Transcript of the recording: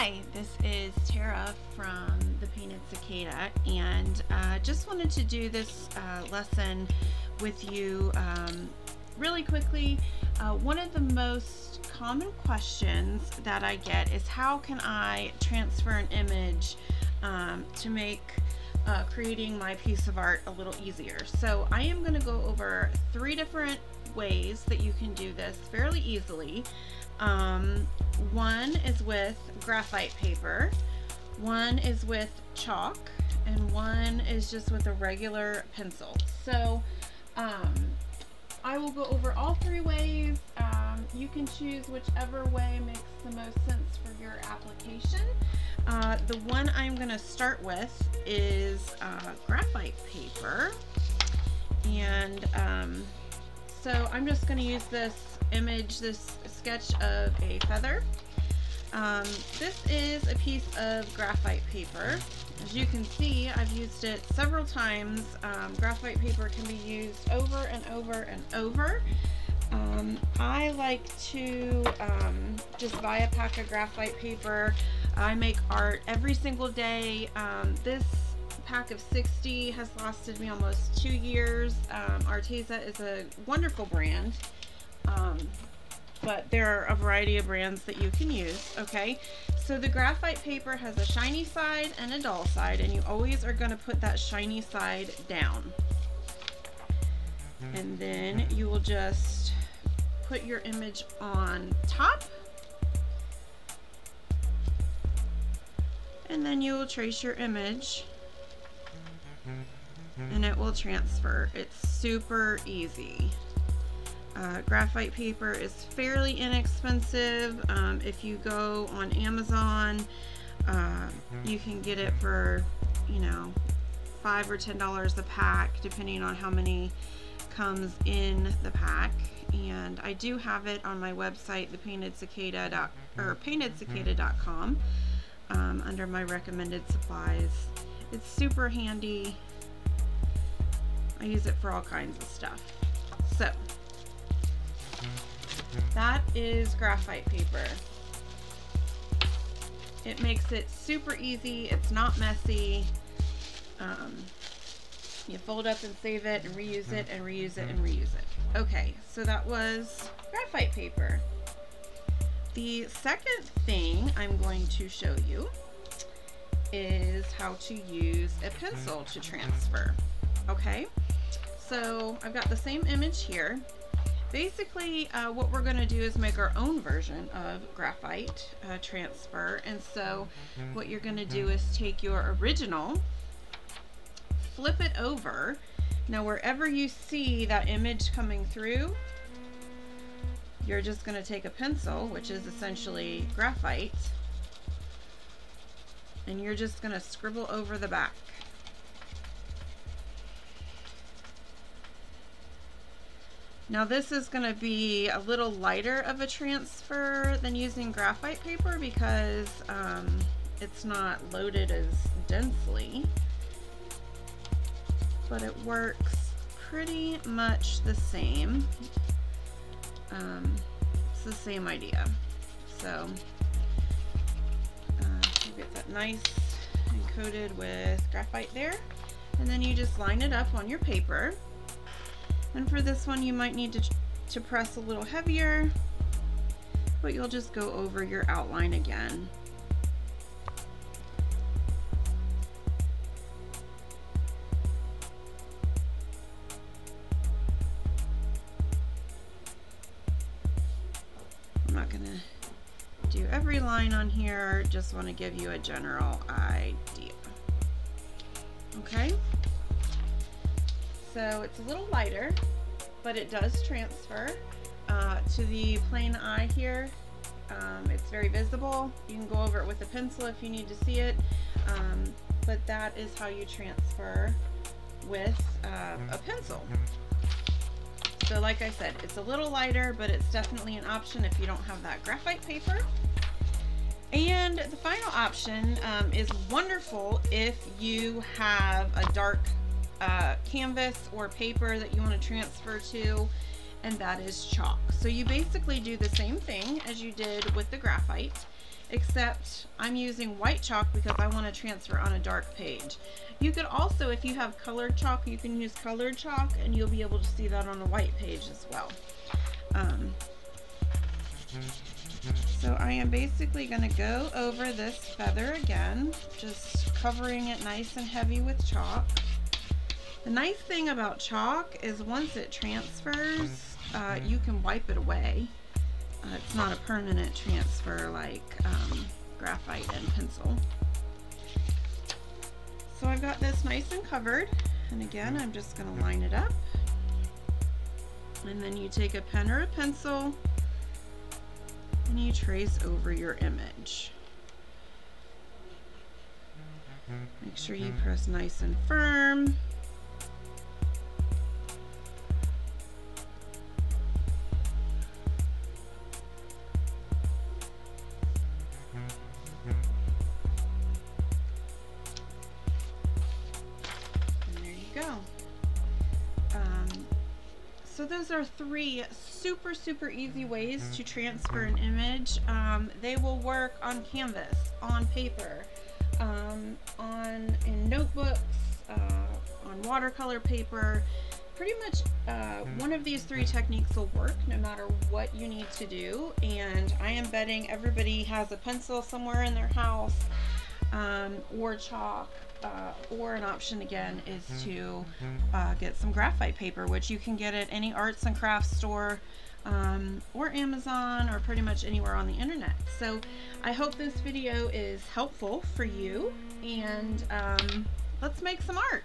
Hi, this is Tara from the Painted Cicada, and just wanted to do this lesson with you really quickly. One of the most common questions that I get is how can I transfer an image to make creating my piece of art a little easier. So I am going to go over 3 different ways that you can do this fairly easily. One is with graphite paper, one is with chalk, and one is just with a regular pencil. So I will go over all 3 ways. You can choose whichever way makes the most sense for your application. The one I'm going to start with is graphite paper, and so I'm just going to use this image, this sketch of a feather. This is a piece of graphite paper. As you can see, I've used it several times. Graphite paper can be used over and over and over. I like to just buy a pack of graphite paper. I make art every single day. This pack of 60 has lasted me almost 2 years. Arteza is a wonderful brand, but there are a variety of brands that you can use. Okay, so the graphite paper has a shiny side and a dull side, and you always are going to put that shiny side down, and then you will just put your image on top, and then you will trace your image and it will transfer. It's super easy. Graphite paper is fairly inexpensive. If you go on Amazon, you can get it for, you know, $5 or $10 a pack, depending on how many comes in the pack. And I do have it on my website, paintedcicada.com, under my recommended supplies. It's super handy. I use it for all kinds of stuff. So that is graphite paper. It makes it super easy. It's not messy. You fold up and save it and reuse it and reuse it and reuse it. Okay, so that was graphite paper. The second thing I'm going to show you is how to use a pencil to transfer. Okay, so I've got the same image here. Basically, what we're going to do is make our own version of graphite transfer. And so what you're going to do is take your original, flip it over. Now wherever you see that image coming through, you're just going to take a pencil, which is essentially graphite, and you're just going to scribble over the back. Now this is going to be a little lighter of a transfer than using graphite paper because it's not loaded as densely, but it works pretty much the same. It's the same idea. So you get that nice and coated with graphite there, and then you just line it up on your paper. And for this one you might need to press a little heavier, but you'll just go over your outline again. I'm not going to do every line on here, just want to give you a general idea. Okay? So it's a little lighter, but it does transfer to the plain eye here. It's very visible. You can go over it with a pencil if you need to see it, but that is how you transfer with a pencil. So like I said, it's a little lighter, but it's definitely an option if you don't have that graphite paper. And the final option is wonderful if you have a dark canvas or paper that you want to transfer to, and that is chalk. So you basically do the same thing as you did with the graphite, except I'm using white chalk because I want to transfer on a dark page. You could also, if you have colored chalk, you can use colored chalk and you'll be able to see that on a white page as well. So I am basically going to go over this feather again, just covering it nice and heavy with chalk. The nice thing about chalk is once it transfers, you can wipe it away. It's not a permanent transfer like graphite and pencil. So I've got this nice and covered, and again I'm just going to line it up, and then you take a pen or a pencil and you trace over your image. Make sure you press nice and firm. So those are 3 super easy ways to transfer an image. They will work on canvas, on paper, in notebooks, on watercolor paper. Pretty much one of these 3 techniques will work no matter what you need to do, and I am betting everybody has a pencil somewhere in their house, or chalk. Or an option again is to get some graphite paper, which you can get at any arts and crafts store, or Amazon, or pretty much anywhere on the internet. So I hope this video is helpful for you, and let's make some art.